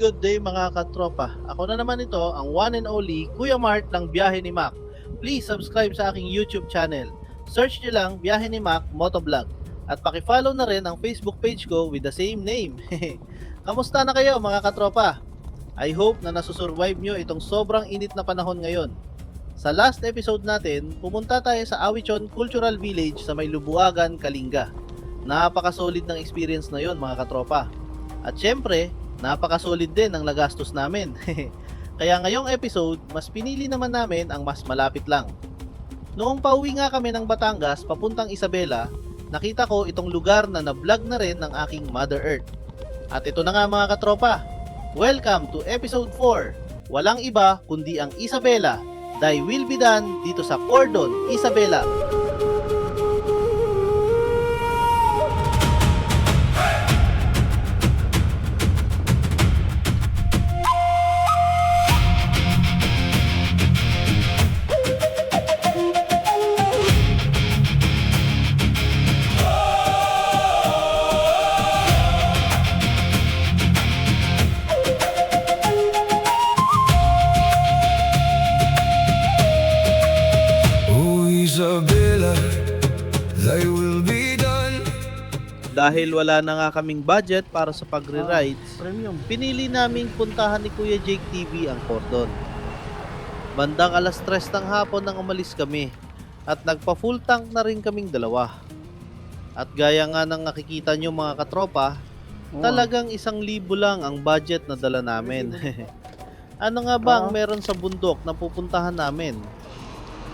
Good day mga katropa. Ako na naman ito, ang one and only Kuya Mart ng Biyahe ni Mac. Please subscribe sa aking YouTube channel. Search nyo lang Biyahe ni Mac Motovlog. At paki-follow na rin ang Facebook page ko with the same name. Kamusta na kayo mga katropa? I hope na nasusurvive nyo itong sobrang init na panahon ngayon. Sa last episode natin, pumunta tayo sa Awichon Cultural Village sa may Lubuagan, Kalinga. Napaka-solid ng experience na yon mga katropa. At syempre, napaka-solid din ang nagastos namin. Kaya ngayong episode, mas pinili naman namin ang mas malapit lang. Noong pauwi nga kami ng Batangas papuntang Isabela, nakita ko itong lugar na na-vlog na rin ng aking Mother Earth. At ito na nga mga katropa, welcome to episode 4. Walang iba kundi ang Isabela. Thy will be done dito sa Cordon, Isabela. Isabela, thy will be done. Dahil wala na nga kaming budget para sa pagre-rides, pinili naming puntahan ni Kuya Jake TV ang Cordon. Bandang alas 3 ng hapon nang umalis kami at nagpa full tank na rin kaming dalawa. At gaya nga ng nakikita nyo mga katropa, talagang 1,000 lang ang budget na dala namin. Ano nga ba ang meron sa bundok na pupuntahan namin?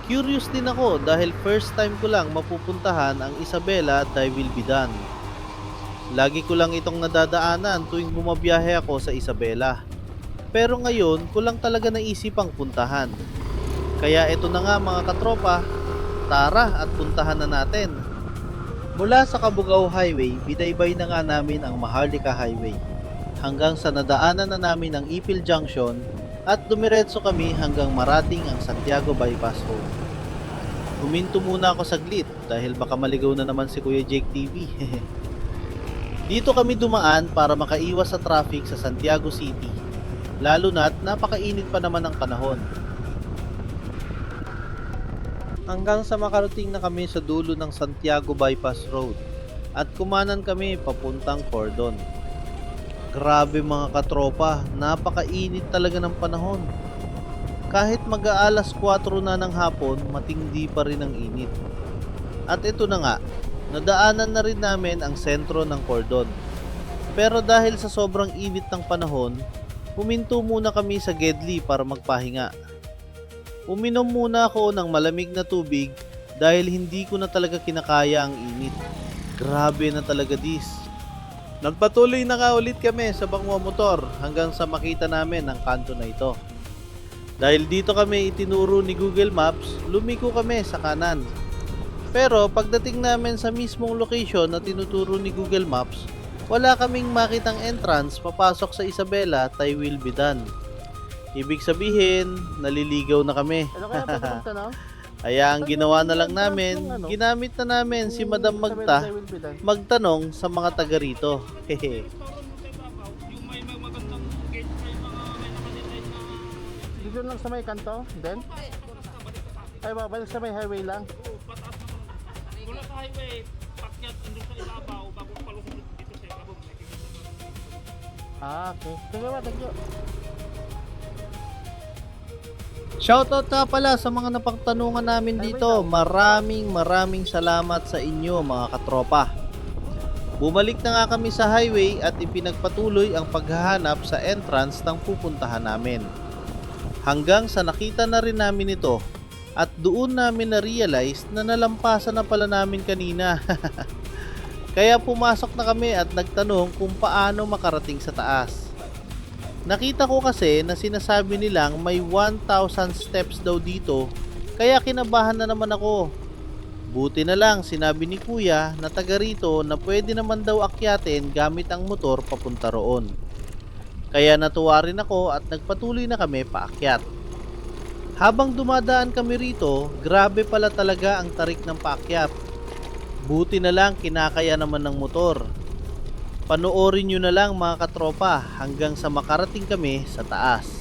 Curious din ako dahil first time ko lang mapupuntahan ang Isabela Thy Will Be Done. Lagi ko lang itong nadadaanan tuwing bumabiyahe ako sa Isabela. Pero ngayon ko lang talaga naisipang puntahan. Kaya ito na nga mga katropa, tara at puntahan na natin. Mula sa Cabugao Highway, bidaybay na nga namin ang Maharlika Highway. Hanggang sa nadaanan na namin ang Ipil Junction at dumiretso kami hanggang marating ang Santiago Bypass Road. Huminto muna ako saglit dahil baka maligaw na naman si Kuya Jake TV. Dito kami dumaan para makaiwas sa traffic sa Santiago City, lalo na't napakainit pa naman ang panahon. Hanggang sa makarating na kami sa dulo ng Santiago Bypass Road at kumanan kami papuntang Cordon. Grabe mga katropa, napakainit talaga ng panahon. Kahit mag-aalas 4 na ng hapon, matindi pa rin ang init. At ito na nga, nadaanan na rin namin ang sentro ng Cordon. Pero dahil sa sobrang init ng panahon, huminto muna kami sa Gedli para magpahinga. Uminom muna ako ng malamig na tubig dahil hindi ko na talaga kinakaya ang init. Grabe na talaga this. Nagpatuloy na nga ulit kami sa Bangwa Motor hanggang sa makita namin ang kanto na ito. Dahil dito kami itinuro ni Google Maps, lumiko kami sa kanan. Pero pagdating namin sa mismong location na tinuturo ni Google Maps, wala kaming makitang entrance papasok sa Isabela Thy Will Be Done. Ibig sabihin, naliligaw na kami. Kaya ang ginawa na lang namin, ginamit na namin si Madam Magta magtanong sa mga taga rito. Hehe. Dito lang sa may kanto, then? Ay, babalik sa may highway lang. Wala sa highway, pakyat andun sa ibabaw bago palusot dito sa kabog. Okay. Sige ba, thank you. Shoutout nga pala sa mga napagtanungan namin dito. Maraming salamat sa inyo mga katropa. Bumalik na nga kami sa highway at ipinagpatuloy ang paghahanap sa entrance ng pupuntahan namin. Hanggang sa nakita na rin namin ito at doon namin na-realize na nalampasan na pala namin kanina. Kaya pumasok na kami at nagtanong kung paano makarating sa taas. Nakita ko kasi na sinasabi nilang may 1,000 steps daw dito, kaya kinabahan na naman ako. Buti na lang sinabi ni kuya na taga rito na pwede naman daw akyatin gamit ang motor papunta roon. Kaya natuwa rin ako at nagpatuloy na kami paakyat. Habang dumadaan kami rito, grabe pala talaga ang tarik ng paakyat. Buti na lang kinakaya naman ng motor. Panoorin nyo na lang mga katropa hanggang sa makarating kami sa taas.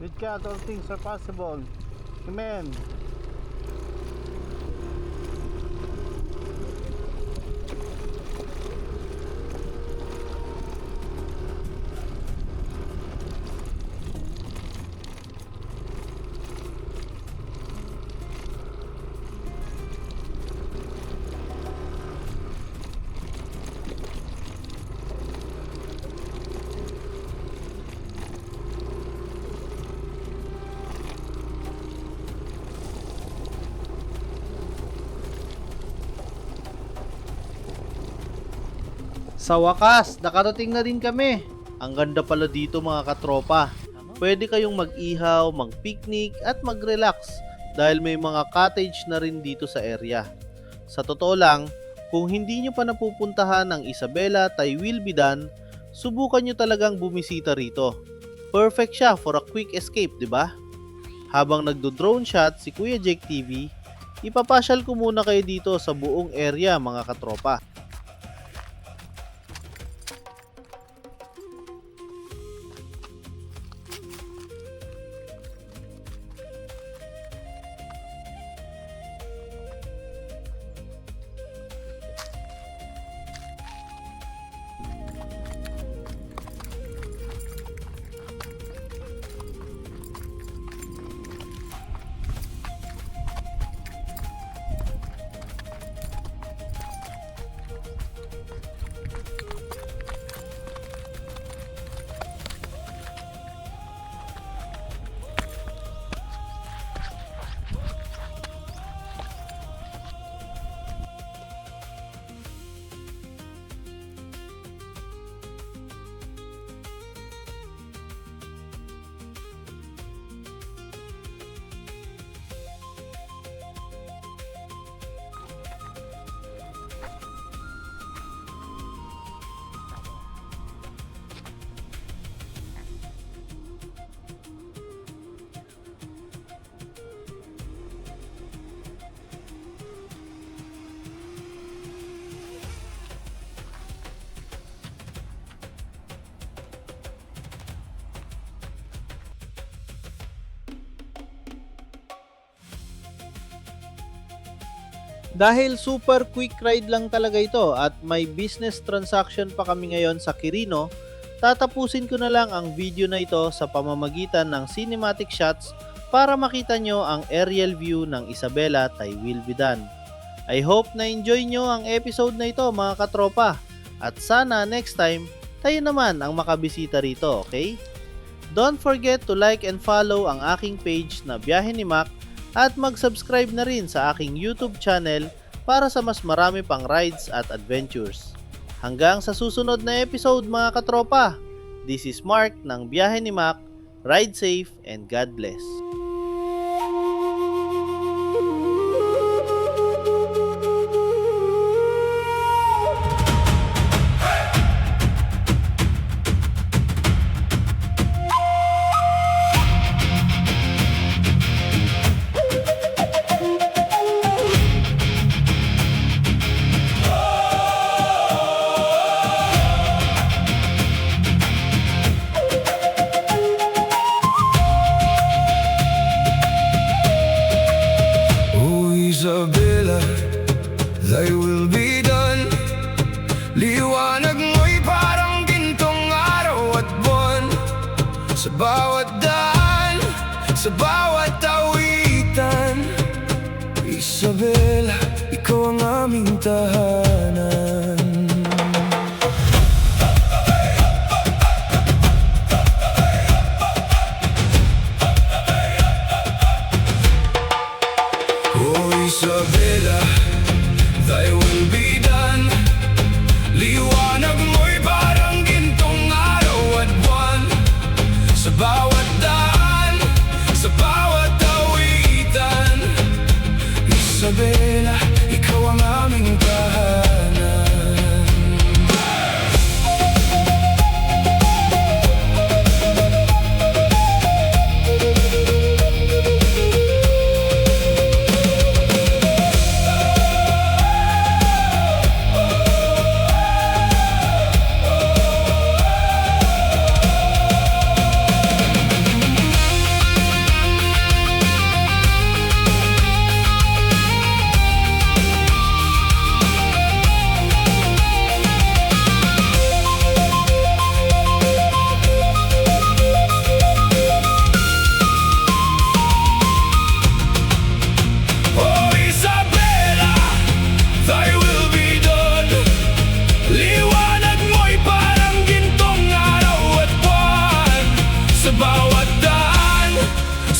With God, all things are possible. Amen. Sa wakas, nakarating na rin kami. Ang ganda pala dito mga katropa. Pwede kayong mag-ihaw, mag-picnic at mag-relax dahil may mga cottage na rin dito sa area. Sa totoo lang, kung hindi nyo pa napupuntahan ang Isabela, Taywilbidan, subukan nyo talagang bumisita rito. Perfect siya for a quick escape, di ba? Habang nagdo-drone shot si Kuya Jake TV, ipapasyal ko muna kayo dito sa buong area mga katropa. Dahil super quick ride lang talaga ito at may business transaction pa kami ngayon sa Quirino, tatapusin ko na lang ang video na ito sa pamamagitan ng cinematic shots para makita nyo ang aerial view ng Isabela Tay Wilbidan. I hope na enjoy nyo ang episode na ito mga katropa at sana next time tayo naman ang makabisita rito, okay? Don't forget to like and follow ang aking page na Biyahe ni Mac at mag-subscribe na rin sa aking YouTube channel para sa mas marami pang rides at adventures. Hanggang sa susunod na episode mga katropa, this is Mark ng Biyahe ni Mac. Ride safe and God bless. Isabela, thy will be done. Liwanag mo'y parang gintong araw at buwan. Sa bawat daan, sa bawat awitan. Isabela, ikaw ang aming tahanan. Isabela, thy will be done. Liwanag mo'y parang gintong araw at buwan. Sa bawat daan, sa bawat awitan. Isabela, ikaw ang aming tahanan.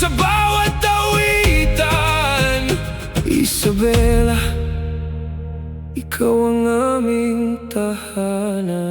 Sa bawat awitan, Isabela, ikaw ang aming tahanan.